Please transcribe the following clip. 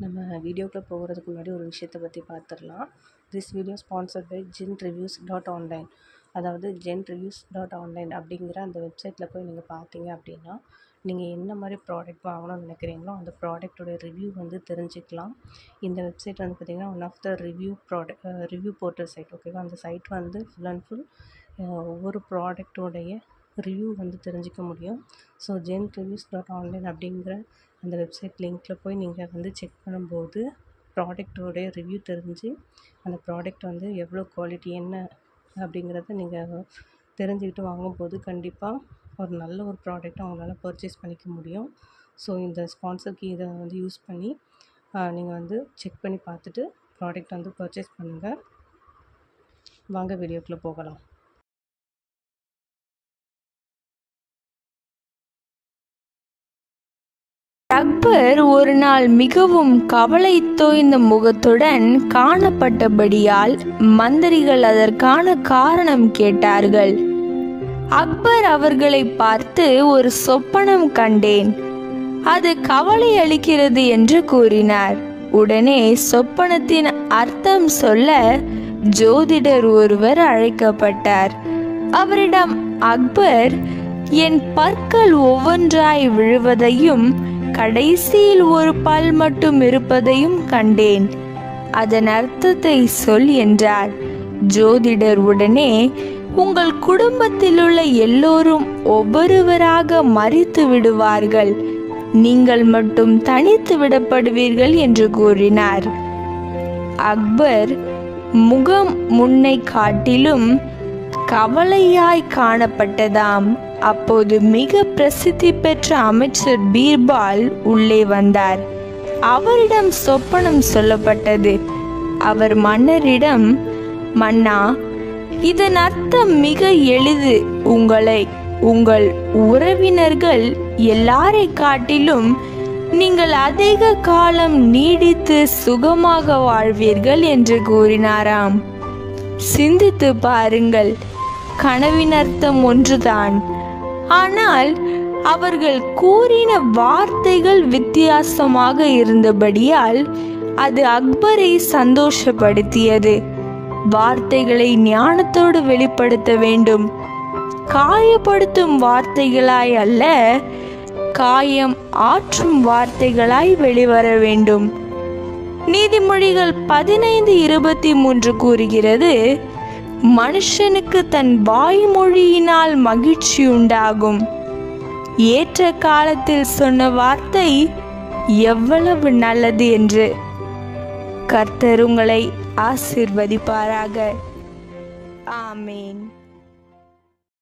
நம்ம வீடியோக்குள்ளே போகிறதுக்கு முன்னாடி ஒரு விஷயத்தை பற்றி பார்த்துடலாம். This video sponsored by genreviews.online. அதாவது genreviews.online அப்படிங்கிற அந்த வெப்சைட்டில் போய் நீங்கள் பார்த்தீங்க அப்படின்னா, நீங்கள் என்ன மாதிரி ப்ராடக்ட் வாங்கணும்னு நினைக்கிறீங்களோ அந்த ப்ராடக்டோட ரிவ்யூ வந்து தெரிஞ்சுக்கலாம். இந்த வெப்சைட் வந்து பார்த்திங்கன்னா one of the review portal site. ஓகேவா? அந்த சைட் வந்து ஃபுல் அண்ட் ஃபுல் ஒவ்வொரு ப்ராடக்டோடைய ரிவ்யூ வந்து தெரிஞ்சிக்க முடியும். ஸோ genreviews.online அப்படிங்கிற அந்த வெப்சைட் லிங்க்கில் போய் நீங்கள் வந்து செக் பண்ணும்போது ப்ராடக்டோடைய ரிவ்யூ தெரிஞ்சு அந்த ப்ராடக்ட் வந்து எவ்வளோ குவாலிட்டி என்ன அப்படிங்கிறத நீங்கள் தெரிஞ்சுக்கிட்டு வாங்கும்போது கண்டிப்பாக ஒரு நல்ல ஒரு ப்ராடக்ட்டை அவங்களால பர்ச்சேஸ் பண்ணிக்க முடியும். ஸோ இந்த ஸ்பான்சருக்கு இதை வந்து யூஸ் பண்ணி நீங்கள் வந்து செக் பண்ணி பார்த்துட்டு ப்ராடக்ட் வந்து பர்ச்சேஸ் பண்ணுங்கள். வாங்க வீடியோக்குள்ளே போகலாம். அக்பர் ஒரு நாள் மிகவும் கவலை தோய்ந்த முகத்துடன் காணப்பட்டபடியால் மந்திரிகள் அதற்கான காரணம் கேட்டார்கள். அக்பர் அவர்களை பார்த்து, ஒரு சொப்பனம் கண்டேன், அது கவலை அளிக்கிறது என்று கூறினார். உடனே சொப்பனத்தின் அர்த்தம் சொல்ல ஜோதிடர் ஒருவர் அழைக்கப்பட்டார். அவரிடம் அக்பர், என் பற்கள் ஒவ்வொன்றாய் விழுவதையும் கடைசியில் ஒரு பல் மட்டும் இருப்பதையும் கண்டேன், அதன் அர்த்தத்தை சொல் என்றார். ஜோதிடர் உடனே, உங்கள் குடும்பத்தில் உள்ள எல்லோரும் ஒவ்வொருவராக மரித்து விடுவார்கள், நீங்கள் மட்டும் தனித்து விடப்படுவீர்கள் என்று கூறினார். அக்பர் முகம் முன்னை காட்டிலும் கவலையாய் காணப்பட்டதாம். அப்போது மிக பிரசித்தி பெற்ற அமைச்சர் பீர்பால் உள்ளே வந்தார். அவரிடம் சொப்பனம் சொல்லப்பட்டது. அவர் மன்னரிடம், மன்னா, இதன் அர்த்தம் மிக எளிது. உங்கள் உறவினர்கள் எல்லாரை காட்டிலும் நீங்கள் அதிக காலம் நீடித்து சுகமாக வாழ்வீர்கள் என்று கூறினாராம். சிந்தித்து பாருங்கள், கனவின் அர்த்தம் ஒன்றுதான், ஆனால் அவர்கள் கூறின வார்த்தைகள் வித்தியாசமாக இருந்தபடியால் அது அக்பரை சந்தோஷப்படுத்தியது. வார்த்தைகளை ஞானத்தோடு வெளிப்படுத்த வேண்டும், காயப்படுத்தும் வார்த்தைகளாய் அல்ல, காயம் ஆற்றும் வார்த்தைகளாய் வெளிவர வேண்டும். நீதிமொழிகள் 15:23 கூறுகிறது, மனுஷனுக்கு தன் வாய்மொழியினால் மகிழ்ச்சி உண்டாகும். ஏற்ற காலத்தில் சொன்ன வார்த்தை எவ்வளவு நல்லது என்று. கர்த்தர் உங்களை ஆசீர்வதிப்பாராக. ஆமேன்.